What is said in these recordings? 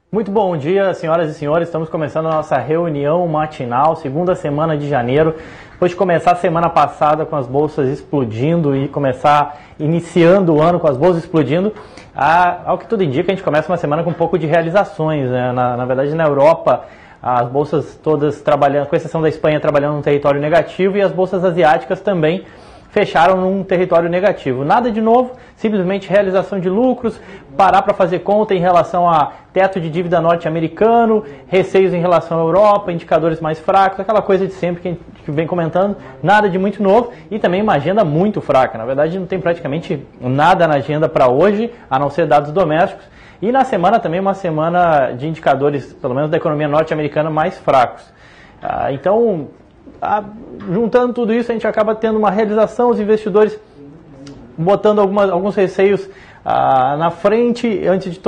Muito bom dia, senhoras e senhores. Estamos começando a nossa reunião matinal, segunda semana de janeiro. Depois de começar a semana passada com as bolsas explodindo e começar iniciando o ano com as bolsas explodindo, ao que tudo indica, a gente começa uma semana com um pouco de realizações, né? Na verdade, na Europa, as bolsas todas trabalhando, com exceção da Espanha, trabalhando num território negativo, e as bolsas asiáticas também fecharam num território negativo. Nada de novo, simplesmente realização de lucros, parar para fazer conta em relação a teto de dívida norte-americano, receios em relação à Europa, indicadores mais fracos, aquela coisa de sempre que a gente vem comentando, nada de muito novo, e também uma agenda muito fraca. Na verdade, não tem praticamente nada na agenda para hoje, a não ser dados domésticos, e na semana também uma semana de indicadores, pelo menos da economia norte-americana, mais fracos. Então, juntando tudo isso, a gente acaba tendo uma realização, os investidores botando alguns receios na frente antes de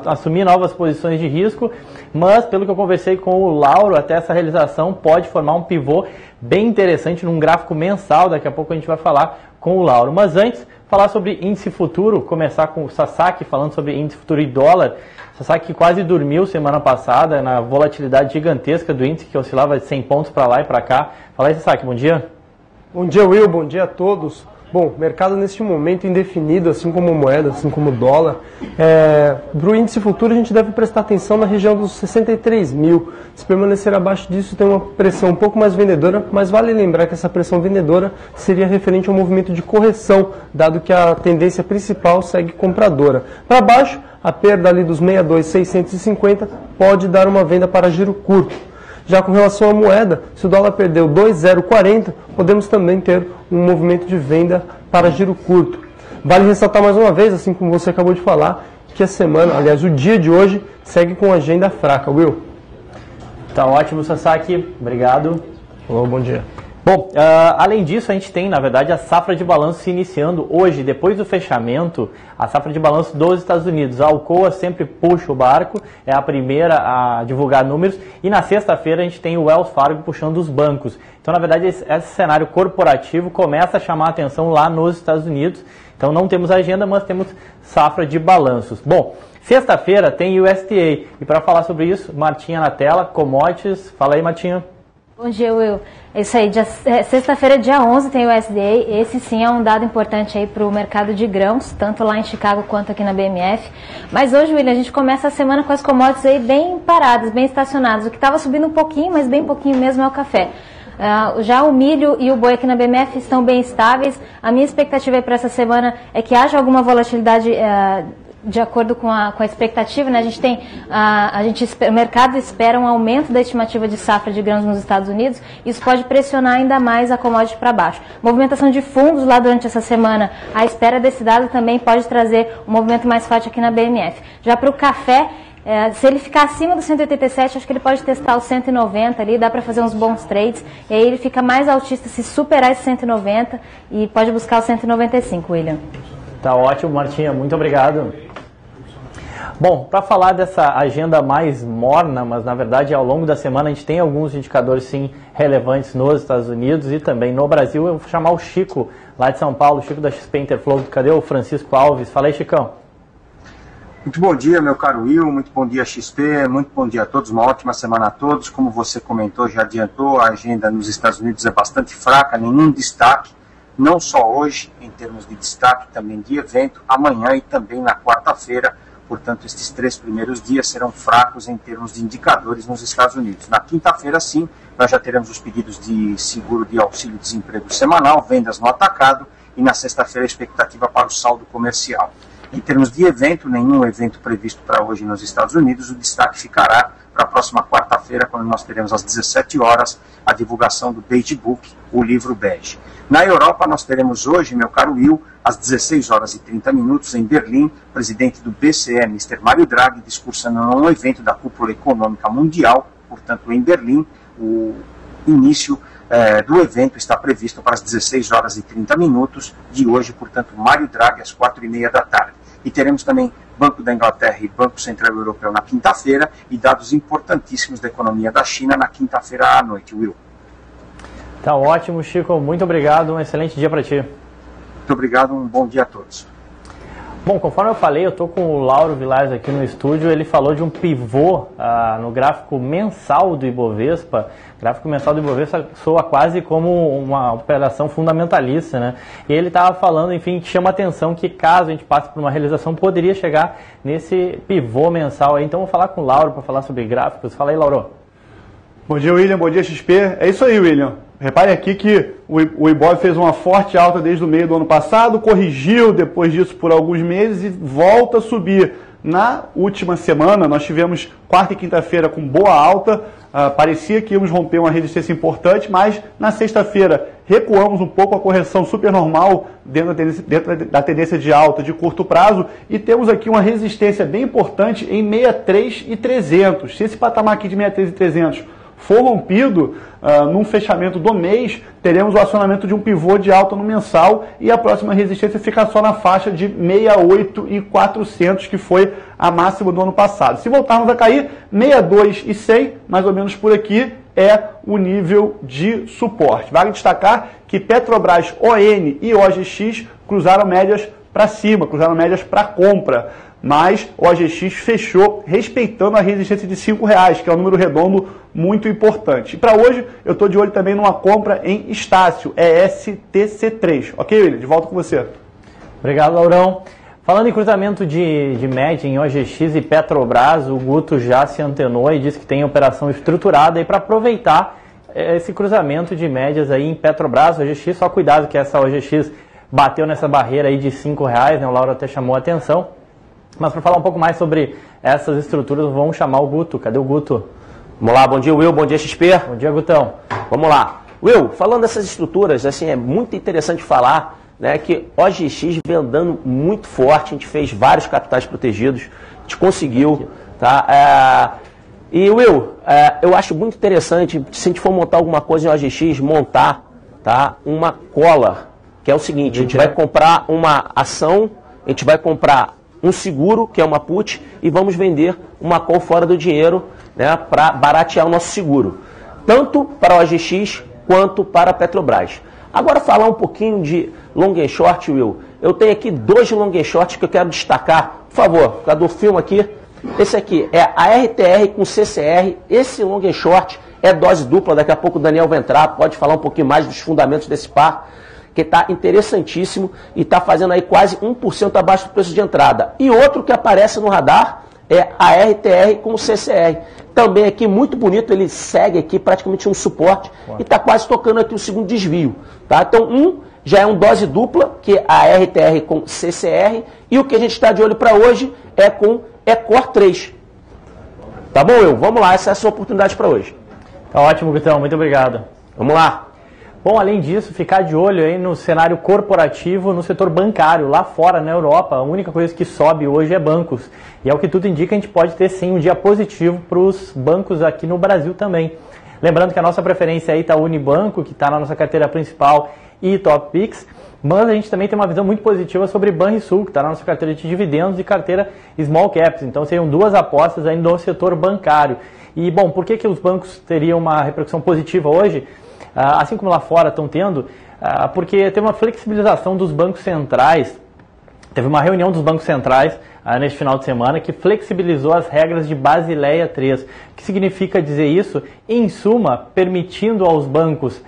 assumir novas posições de risco, mas pelo que eu conversei com o Lauro, até essa realização pode formar um pivô bem interessante num gráfico mensal. Daqui a pouco a gente vai falar com o Lauro. Mas antes, falar sobre índice futuro, começar com o Sasaki falando sobre índice futuro e dólar. Sasaki quase dormiu semana passada na volatilidade gigantesca do índice, que oscilava de 100 pontos para lá e para cá. Fala aí, Sasaki, bom dia. Bom dia, Will, bom dia a todos. Bom, mercado neste momento indefinido, assim como moeda, assim como dólar. Para o índice futuro a gente deve prestar atenção na região dos 63 mil. Se permanecer abaixo disso tem uma pressão um pouco mais vendedora, mas vale lembrar que essa pressão vendedora seria referente ao movimento de correção, dado que a tendência principal segue compradora. Para baixo, a perda ali dos 62,650 pode dar uma venda para giro curto. Já com relação à moeda, se o dólar perdeu 2,040, podemos também ter um movimento de venda para giro curto. Vale ressaltar mais uma vez, assim como você acabou de falar, que a semana, aliás, o dia de hoje, segue com agenda fraca. Will? Tá ótimo, Sasaki. Obrigado. Olá, bom dia. Bom, além disso, a gente tem, na verdade, a safra de balanço se iniciando hoje, depois do fechamento, a safra de balanço dos Estados Unidos. A Alcoa sempre puxa o barco, é a primeira a divulgar números, e na sexta-feira a gente tem o Wells Fargo puxando os bancos. Então, na verdade, esse cenário corporativo começa a chamar a atenção lá nos Estados Unidos. Então, não temos agenda, mas temos safra de balanços. Bom, sexta-feira tem USDA, e para falar sobre isso, Martinha na tela, commodities. Fala aí, Martinha. Bom dia, Will. É isso aí, sexta-feira, dia 11, tem o USDA. Esse sim é um dado importante aí para o mercado de grãos, tanto lá em Chicago quanto aqui na BMF. Mas hoje, William, a gente começa a semana com as commodities aí bem paradas, bem estacionadas. O que estava subindo um pouquinho, mas bem pouquinho mesmo, é o café. Já o milho e o boi aqui na BMF estão bem estáveis. A minha expectativa para essa semana é que haja alguma volatilidade de acordo com a expectativa, né? O mercado espera um aumento da estimativa de safra de grãos nos Estados Unidos. Isso pode pressionar ainda mais a commodity para baixo. Movimentação de fundos lá durante essa semana, a espera desse dado também pode trazer um movimento mais forte aqui na BMF. Já para o café, se ele ficar acima do 187, acho que ele pode testar os 190 ali, dá para fazer uns bons trades, e aí ele fica mais altista se superar esse 190 e pode buscar o 195, William. Tá ótimo, Martinha, muito obrigado. Bom, para falar dessa agenda mais morna, mas na verdade ao longo da semana a gente tem alguns indicadores sim relevantes nos Estados Unidos e também no Brasil. Eu vou chamar o Chico, lá de São Paulo, o Chico da XP Interflow. Cadê o Francisco Alves? Fala aí, Chicão. Muito bom dia, meu caro Will, muito bom dia, XP, muito bom dia a todos, uma ótima semana a todos. Como você comentou, já adiantou, a agenda nos Estados Unidos é bastante fraca, nenhum destaque, não só hoje, em termos de destaque, também de evento, amanhã e também na quarta-feira. Portanto, estes 3 primeiros dias serão fracos em termos de indicadores nos Estados Unidos. Na quinta-feira, sim, nós já teremos os pedidos de seguro de auxílio-desemprego semanal, vendas no atacado, e na sexta-feira a expectativa para o saldo comercial. Em termos de evento, nenhum evento previsto para hoje nos Estados Unidos, o destaque ficará para a próxima quarta-feira, quando nós teremos às 17 horas a divulgação do Beige Book, o livro bege. Na Europa, nós teremos hoje, meu caro Will, às 16 horas e 30 minutos, em Berlim, o presidente do BCE, Mr. Mário Draghi, discursando num evento da Cúpula Econômica Mundial, portanto, em Berlim, o início do evento está previsto para as 16 horas e 30 minutos de hoje, portanto, Mário Draghi, às 4h30 da tarde. e teremos também Banco da Inglaterra e Banco Central Europeu na quinta-feira e dados importantíssimos da economia da China na quinta-feira à noite, Will. Tá ótimo, Chico. Muito obrigado. Um excelente dia para ti. Muito obrigado. Um bom dia a todos. Bom, conforme eu falei, eu estou com o Lauro Vilares aqui no estúdio. Ele falou de um pivô no gráfico mensal do Ibovespa. O gráfico mensal do Ibovespa soa quase como uma operação fundamentalista, né? E ele estava falando, enfim, que chama atenção que caso a gente passe por uma realização, poderia chegar nesse pivô mensal aí. Então, vou falar com o Lauro para falar sobre gráficos. Fala aí, Lauro. Bom dia, William. Bom dia, XP. É isso aí, William. Repare aqui que o Ibov fez uma forte alta desde o meio do ano passado, corrigiu depois disso por alguns meses e volta a subir. Na última semana, nós tivemos quarta e quinta-feira com boa alta, parecia que íamos romper uma resistência importante, mas na sexta-feira recuamos um pouco a correção super normal dentro da tendência de alta de curto prazo e temos aqui uma resistência bem importante em 63.300. Se esse patamar aqui de 63.300 for rompido num fechamento do mês, teremos o acionamento de um pivô de alta no mensal e a próxima resistência fica só na faixa de 68.400, que foi a máxima do ano passado. Se voltarmos a cair, 62.100, mais ou menos por aqui, é o nível de suporte. Vale destacar que Petrobras, ON e OGX cruzaram médias para cima, cruzaram médias para compra. Mas o OGX fechou respeitando a resistência de R$5, que é um número redondo muito importante. E para hoje, eu estou de olho também numa compra em Estácio, ESTC3. Ok, William? De volta com você. Obrigado, Laurão. Falando em cruzamento de média em OGX e Petrobras, o Guto já se antenou e disse que tem operação estruturada para aproveitar esse cruzamento de médias aí em Petrobras, OGX. Só cuidado que essa OGX bateu nessa barreira aí de R$5, né? O Lauro até chamou a atenção. Mas para falar um pouco mais sobre essas estruturas, vamos chamar o Guto. Cadê o Guto? Vamos lá, bom dia, Will, bom dia, XP. Bom dia, Gutão. Vamos lá. Will, falando dessas estruturas, assim, é muito interessante falar, né, que OGX vem andando muito forte, a gente fez vários capitais protegidos, a gente conseguiu, tá? E, Will, eu acho muito interessante, se a gente for montar alguma coisa em OGX, montar, tá, uma cola, que é o seguinte, a gente vai comprar uma ação, a gente vai comprar um seguro, que é uma put, e vamos vender uma call fora do dinheiro, né, para baratear o nosso seguro. Tanto para a OGX quanto para a Petrobras. Agora falar um pouquinho de long and short, Will. Eu tenho aqui dois long and short que eu quero destacar. Por favor, por causa do filme aqui. Esse aqui é a RTR com CCR. Esse long and short é dose dupla. Daqui a pouco o Daniel vai entrar, pode falar um pouquinho mais dos fundamentos desse par, que está interessantíssimo e está fazendo aí quase 1% abaixo do preço de entrada. E outro que aparece no radar é a RTR com o CCR. Também aqui muito bonito, ele segue aqui praticamente um suporte e está quase tocando aqui o segundo desvio. Tá? Então já é um dose dupla, que é a RTR com CCR, e o que a gente está de olho para hoje é com Ecor 3. Tá bom, Will? Vamos lá, essa é a sua oportunidade para hoje. Tá ótimo, Gutão, muito obrigado. Vamos lá. Bom, além disso, ficar de olho aí no cenário corporativo, no setor bancário. Lá fora, na Europa, a única coisa que sobe hoje é bancos. E é o que tudo indica, a gente pode ter sim um dia positivo para os bancos aqui no Brasil também. Lembrando que a nossa preferência aí está o Unibanco, que está na nossa carteira principal, e Topix. Mas a gente também tem uma visão muito positiva sobre Banrisul, que está na nossa carteira de dividendos e carteira Small Caps. Então seriam duas apostas aí no setor bancário. E, bom, por que os bancos teriam uma repercussão positiva hoje? Assim como lá fora estão tendo, porque teve uma flexibilização dos bancos centrais, teve uma reunião dos bancos centrais neste final de semana que flexibilizou as regras de Basileia III. O que significa dizer isso? Em suma, permitindo aos bancos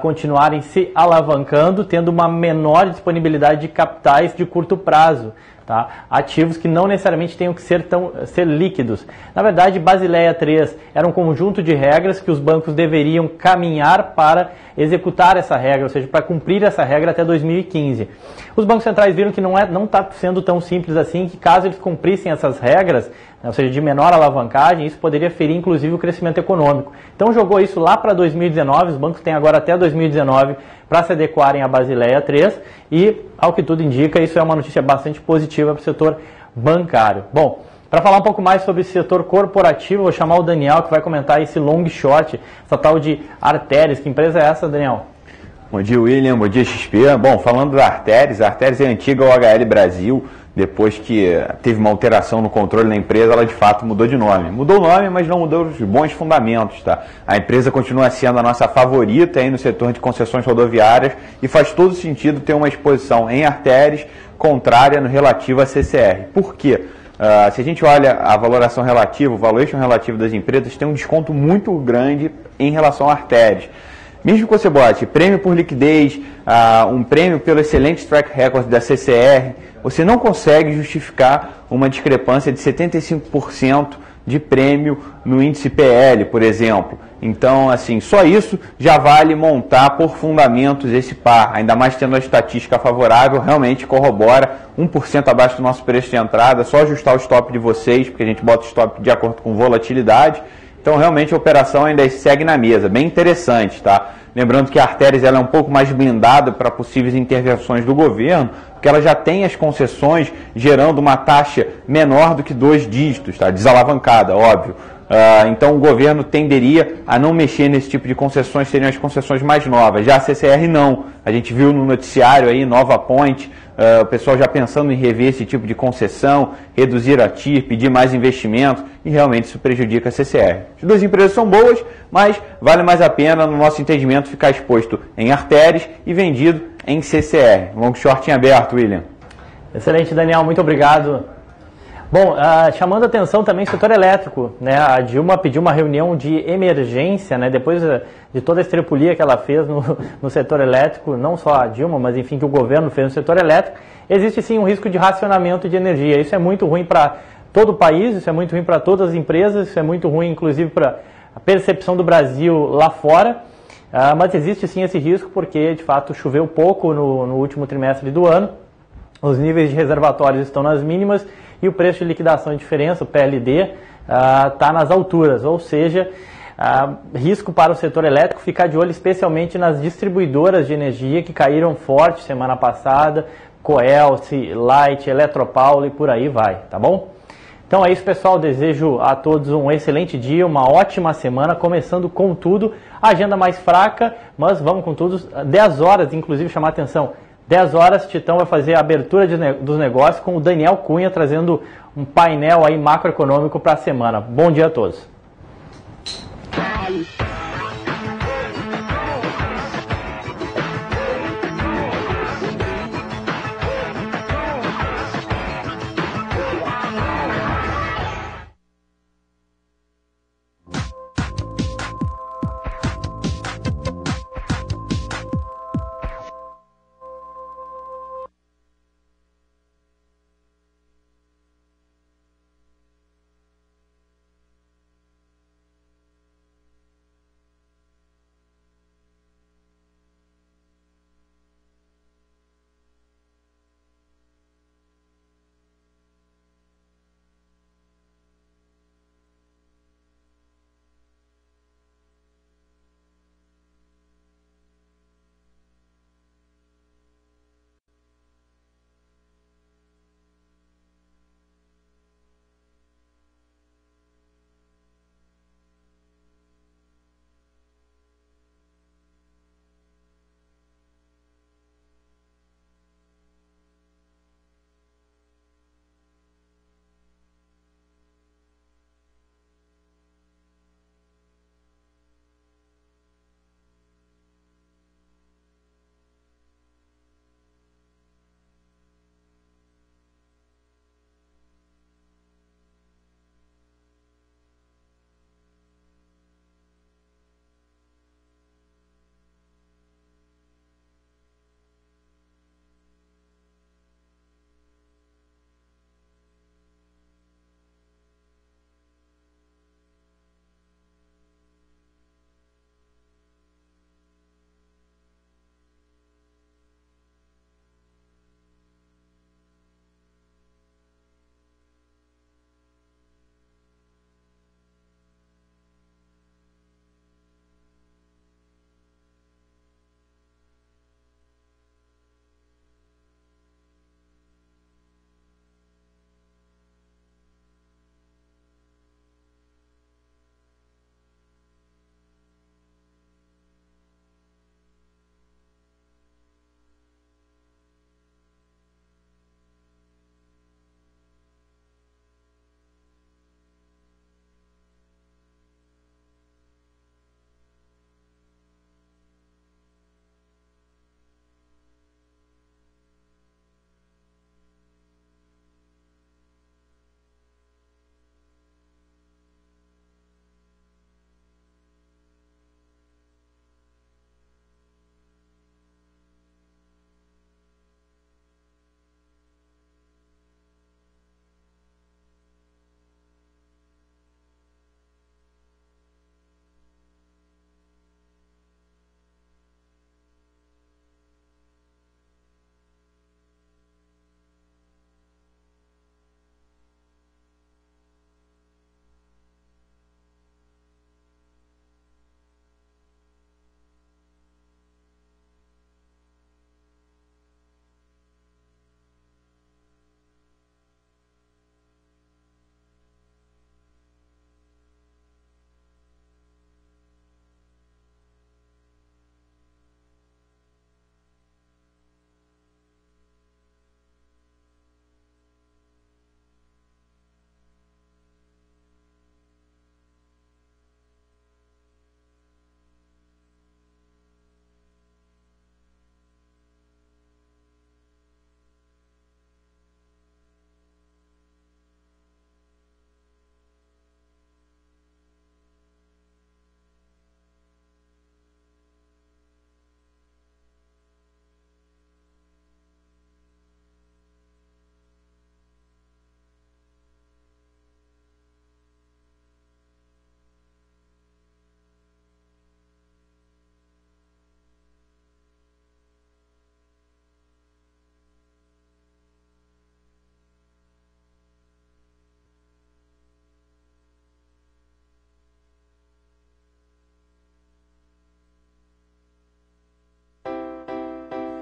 continuarem se alavancando, tendo uma menor disponibilidade de capitais de curto prazo. Tá? Ativos que não necessariamente tenham que ser líquidos. Na verdade, Basileia III era um conjunto de regras que os bancos deveriam caminhar para executar essa regra, ou seja, para cumprir essa regra até 2015. Os bancos centrais viram que não está sendo tão simples assim, que caso eles cumprissem essas regras, ou seja, de menor alavancagem, isso poderia ferir inclusive o crescimento econômico. Então jogou isso lá para 2019, os bancos têm agora até 2019 para se adequarem à Basileia III e, ao que tudo indica, isso é uma notícia bastante positiva para o setor bancário. Bom, para falar um pouco mais sobre esse setor corporativo, vou chamar o Daniel, que vai comentar esse long short, essa tal de Arteris. Que empresa é essa, Daniel? Bom dia, William. Bom dia, XP. Bom, falando da Arteris, a Arteris é a antiga OHL Brasil. Depois que teve uma alteração no controle da empresa, ela de fato mudou de nome. Mudou o nome, mas não mudou os bons fundamentos, tá? A empresa continua sendo a nossa favorita aí no setor de concessões rodoviárias e faz todo sentido ter uma exposição em Arteris contrária no relativo à CCR. Por quê? Se a gente olha a valoração relativa, o valuation relativo das empresas, tem um desconto muito grande em relação à Arteris. Mesmo que você bote prêmio por liquidez, um prêmio pelo excelente track record da CCR, você não consegue justificar uma discrepância de 75% de prêmio no índice PL, por exemplo. Então, assim, só isso já vale montar por fundamentos esse par, ainda mais tendo a estatística favorável, realmente corrobora 1% abaixo do nosso preço de entrada, só ajustar o stop de vocês, porque a gente bota o stop de acordo com volatilidade. Então, realmente, a operação ainda segue na mesa. Bem interessante, tá? Lembrando que a Arteris ela é um pouco mais blindada para possíveis intervenções do governo, porque ela já tem as concessões gerando uma taxa menor do que 2 dígitos, tá? Desalavancada, óbvio. Então, o governo tenderia a não mexer nesse tipo de concessões, seriam as concessões mais novas. Já a CCR não. A gente viu no noticiário aí, Nova Point, o pessoal já pensando em rever esse tipo de concessão, reduzir a TIR, pedir mais investimento, e realmente isso prejudica a CCR. As duas empresas são boas, mas vale mais a pena, no nosso entendimento, ficar exposto em Arteris e vendido em CCR. Long short em aberto, William. Excelente, Daniel, muito obrigado. Bom, chamando a atenção também o setor elétrico, né? A Dilma pediu uma reunião de emergência, né? Depois de toda a estrepulia que ela fez no setor elétrico, não só a Dilma, mas enfim, que o governo fez no setor elétrico, existe sim um risco de racionamento de energia. Isso é muito ruim para todo o país, isso é muito ruim para todas as empresas, isso é muito ruim inclusive para a percepção do Brasil lá fora, mas existe sim esse risco porque de fato choveu pouco no último trimestre do ano, os níveis de reservatórios estão nas mínimas e o preço de liquidação de diferença, o PLD, está nas alturas, ou seja, risco para o setor elétrico ficar de olho especialmente nas distribuidoras de energia que caíram forte semana passada, Coelce, Light, Eletropaulo e por aí vai, tá bom? Então é isso, pessoal, desejo a todos um excelente dia, uma ótima semana, começando com tudo, agenda mais fraca, mas vamos com tudo, 10 horas, inclusive chamar a atenção, 10 horas, Titão vai fazer a abertura dos negócios com o Daniel Cunha, trazendo um painel aí macroeconômico para a semana. Bom dia a todos.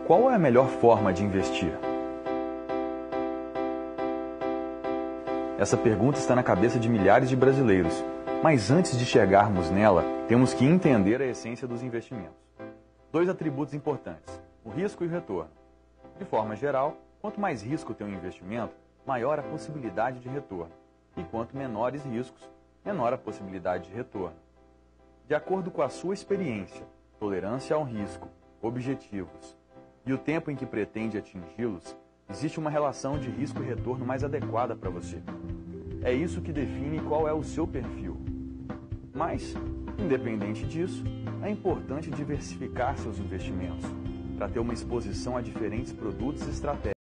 qual é a melhor forma de investir? Essa pergunta está na cabeça de milhares de brasileiros, mas antes de chegarmos nela, temos que entender a essência dos investimentos. 2 atributos importantes, o risco e o retorno. De forma geral, quanto mais risco tem um investimento, maior a possibilidade de retorno. E quanto menores riscos, menor a possibilidade de retorno. De acordo com a sua experiência, tolerância ao risco, objetivos e o tempo em que pretende atingi-los, existe uma relação de risco e retorno mais adequada para você. É isso que define qual é o seu perfil. Mas, independente disso, é importante diversificar seus investimentos para ter uma exposição a diferentes produtos e estratégias.